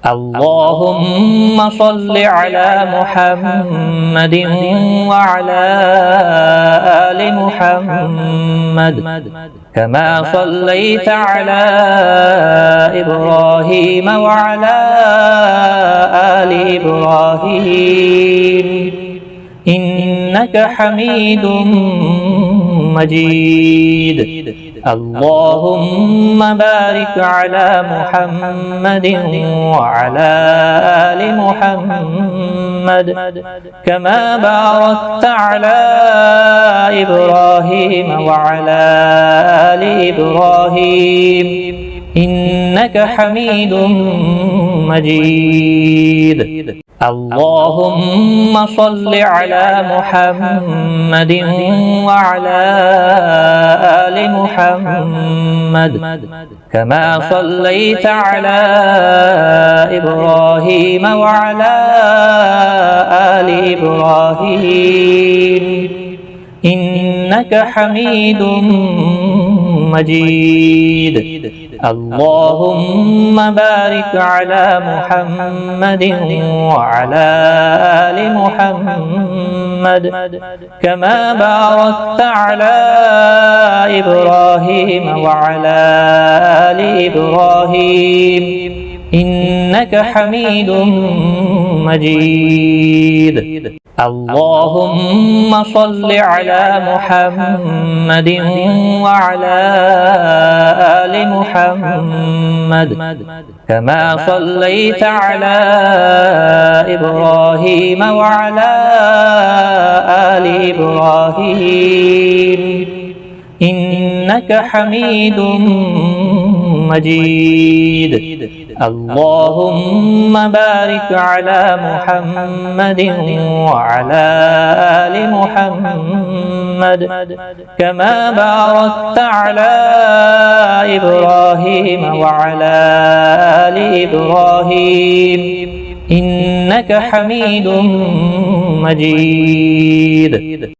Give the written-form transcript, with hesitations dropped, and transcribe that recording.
اللهم صل على محمد وعلى آل محمد كما صليت على إبراهيم وعلى آل إبراهيم إنك حميد مجيد. اللهم بارك على محمد وعلى آل محمد كما باركت على إبراهيم وعلى آل إبراهيم إنك حميد مجيد. اللهم صل على محمد وعلى آل محمد كما صليت على إبراهيم وعلى آل إبراهيم إنك حميد مجيد. اللهم بارك على محمد وعلى آل محمد كما باركت على إبراهيم وعلى آل إبراهيم إنك حميد مجيد. اللهم صل على محمد وعلى آل محمد كما صليت على إبراهيم وعلى آل إبراهيم إنك حميد مجيد. اللهم بارك على محمد وعلى آل محمد كما باركت على إبراهيم وعلى آل إبراهيم إنك حميد مجيد.